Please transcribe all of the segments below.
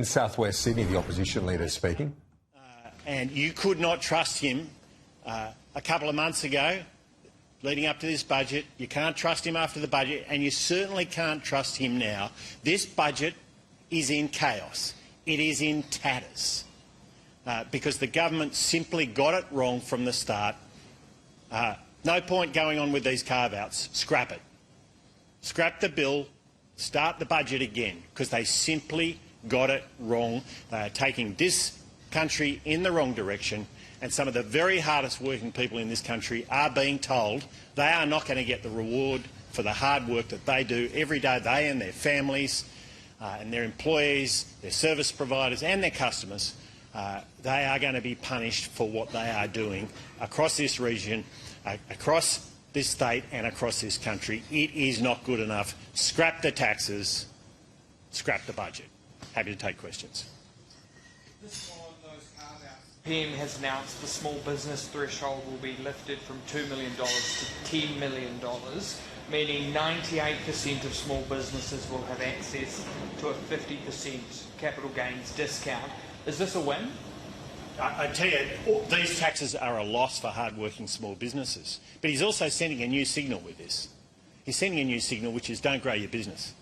In southwest Sydney, the opposition leader speaking. And you could not trust him a couple of months ago, leading up to this budget. You can't trust him after the budget, and you certainly can't trust him now. This budget is in chaos. It is in tatters because the government simply got it wrong from the start. No point going on with these carve-outs. Scrap it. Scrap the bill. Start the budget again, because they simply got it wrong. They are taking this country in the wrong direction, and some of the very hardest working people in this country are being told they are not going to get the reward for the hard work that they do every day, they and their families and their employees, their service providers and their customers. They are going to be punished for what they are doing across this region, across this state and across this country. It is not good enough. Scrap the taxes, scrap the budget. Happy to take questions. PM has announced the small business threshold will be lifted from $2 million to $10 million, meaning 98% of small businesses will have access to a 50% capital gains discount. Is this a win? I tell you, these taxes are a loss for hard-working small businesses. But he's also sending a new signal with this. He's sending a new signal, which is don't grow your business.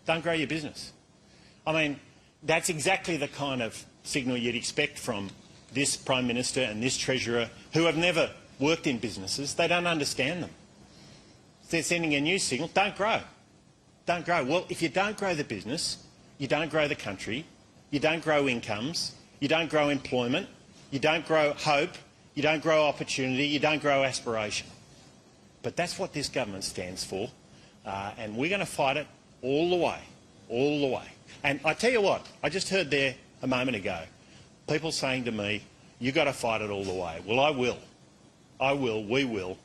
Don't grow your business. I mean, that's exactly the kind of signal you'd expect from this Prime Minister and this Treasurer, who have never worked in businesses. They don't understand them. They're sending a new signal, don't grow. Don't grow. Well, if you don't grow the business, you don't grow the country, you don't grow incomes, you don't grow employment, you don't grow hope, you don't grow opportunity, you don't grow aspiration. But that's what this government stands for, and we're going to fight it all the way, all the way. And I tell you what, I just heard there a moment ago, people saying to me, you've got to fight it all the way. Well, I will. I will, we will,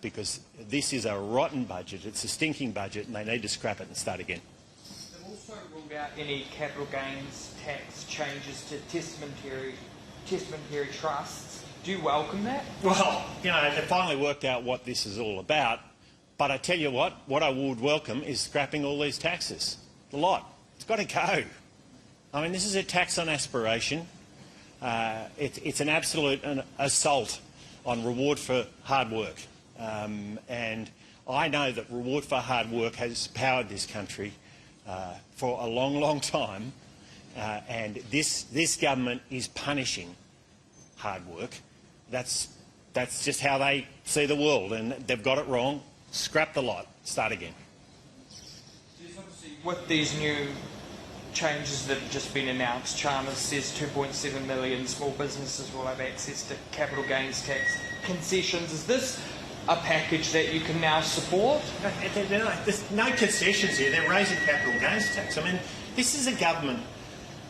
because this is a rotten budget, it's a stinking budget, and they need to scrap it and start again. They've also ruled out any capital gains tax changes to testamentary trusts. Do you welcome that? Well, you know, they finally worked out what this is all about, but I tell you what I would welcome is scrapping all these taxes. The lot. It's got to go. I mean, this is a tax on aspiration. It's an absolute assault on reward for hard work. And I know that reward for hard work has powered this country for a long, long time. And this government is punishing hard work. That's just how they see the world, and they've got it wrong. Scrap the lot. Start again. With these new changes that have just been announced, Chalmers says 2.7 million small businesses will have access to capital gains tax concessions. Is this a package that you can now support? There's no concessions here. They're raising capital gains tax. I mean, this is a government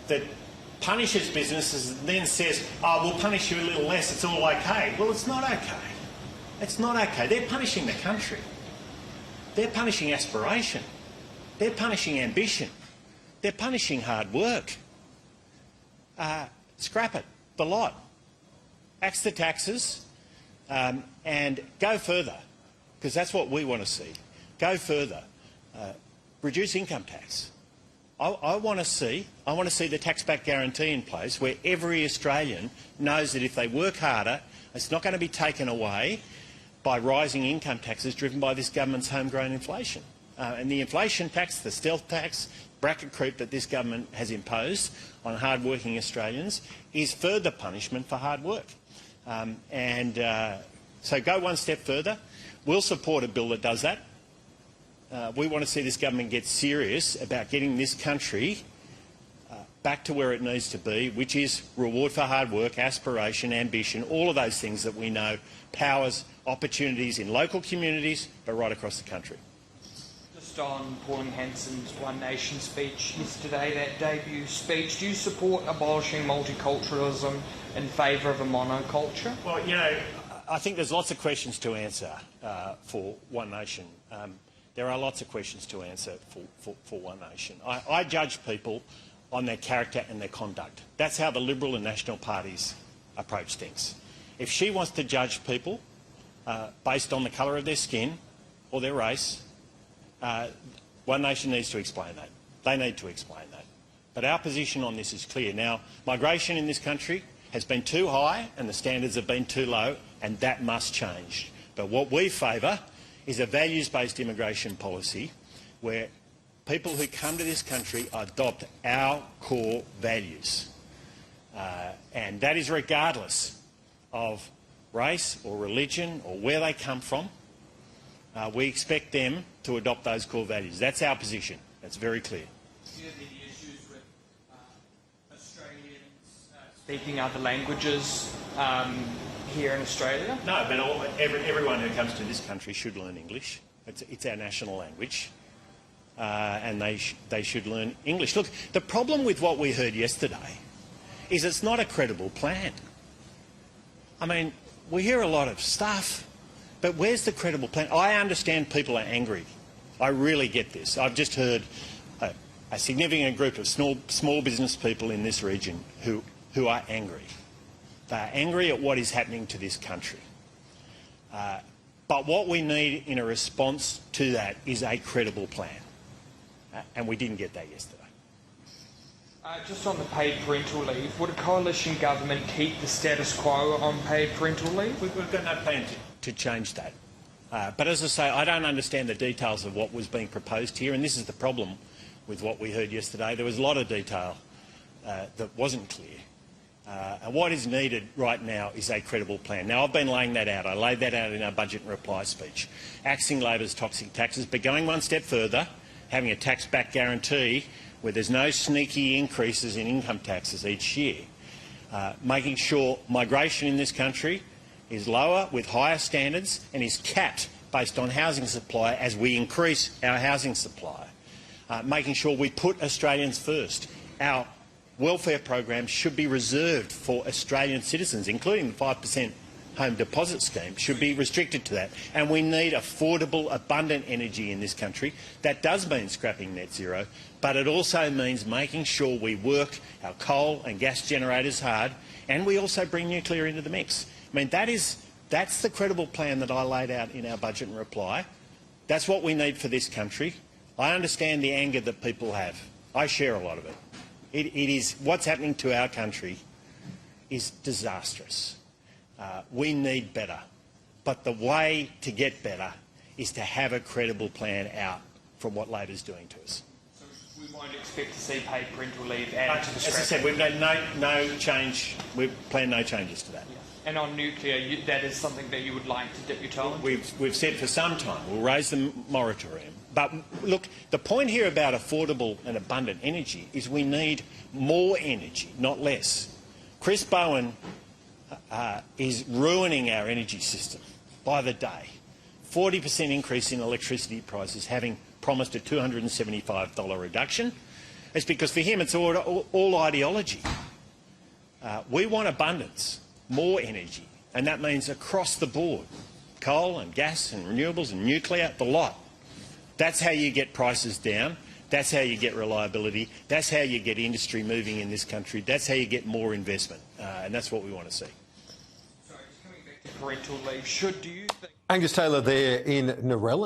that punishes businesses and then says, oh, we'll punish you a little less, it's all okay. Well, it's not okay. It's not okay. They're punishing the country. They're punishing aspiration. They're punishing ambition. They're punishing hard work. Scrap it, the lot. Axe the taxes and go further, because that's what we want to see. Go further. Reduce income tax. I want to see the tax-back guarantee in place where every Australian knows that if they work harder, it's not going to be taken away by rising income taxes driven by this government's homegrown inflation. And the inflation tax, the stealth tax, bracket creep that this government has imposed on hard-working Australians is further punishment for hard work. So go one step further. We'll support a bill that does that. We want to see this government get serious about getting this country back to where it needs to be, which is reward for hard work, aspiration, ambition, all of those things that we know powers opportunities in local communities but right across the country. Just on Pauline Hanson's One Nation speech yesterday, that debut speech, do you support abolishing multiculturalism in favour of a monoculture? Well, you know, I think there's lots of questions to answer for One Nation. There are lots of questions to answer for One Nation. I judge people on their character and their conduct. That's how the Liberal and National parties approach things. If she wants to judge people based on the colour of their skin or their race, One Nation needs to explain that. They need to explain that. But our position on this is clear. Now, migration in this country has been too high and the standards have been too low, and that must change. But what we favour is a values-based immigration policy where people who come to this country adopt our core values. And that is regardless of race or religion or where they come from. We expect them to adopt those core values. That's our position. That's very clear. Do you have any issues with Australians speaking other languages here in Australia? No, but everyone who comes to this country should learn English. It's our national language. And they should learn English. Look, the problem with what we heard yesterday is it's not a credible plan. I mean, we hear a lot of stuff, but where's the credible plan? I understand people are angry. I really get this. I've just heard a significant group of small business people in this region who are angry. They are angry at what is happening to this country. But what we need in a response to that is a credible plan. And we didn't get that yesterday. Just on the paid parental leave, would a coalition government keep the status quo on paid parental leave? We've got no plan to change that. But as I say, I don't understand the details of what was being proposed here, and this is the problem with what we heard yesterday. There was a lot of detail that wasn't clear. And what is needed right now is a credible plan. Now, I've been laying that out. I laid that out in our budget and reply speech. Axing Labor's toxic taxes, but going one step further, having a tax-back guarantee where there's no sneaky increases in income taxes each year, making sure migration in this country is lower with higher standards and is capped based on housing supply as we increase our housing supply, making sure we put Australians first. Our welfare programs should be reserved for Australian citizens, including the 5% home deposit scheme should be restricted to that. And we need affordable, abundant energy in this country. That does mean scrapping net zero, but it also means making sure we work our coal and gas generators hard, and we also bring nuclear into the mix. I mean, that's the credible plan that I laid out in our budget and reply. That's what we need for this country. I understand the anger that people have. I share a lot of it. It is what's happening to our country is disastrous. We need better, but the way to get better is to have a credible plan out from what Labor's doing to us. So we won't expect to see paid parental leave added to the As I said, we've made no change. We've planned no changes to that. Yeah. And on nuclear, that is something that you would like to dip your toe into? We've said for some time we'll raise the moratorium. But look, the point here about affordable and abundant energy is we need more energy, not less. Chris Bowen is ruining our energy system by the day. 40% increase in electricity prices, having promised a $275 reduction. It's because for him it's all ideology. We want abundance, more energy, and that means across the board. Coal and gas and renewables and nuclear, the lot. That's how you get prices down. That's how you get reliability. That's how you get industry moving in this country. That's how you get more investment. And that's what we want to see. Sorry, just coming back to parental leave, do you think... Angus Taylor there in Narella.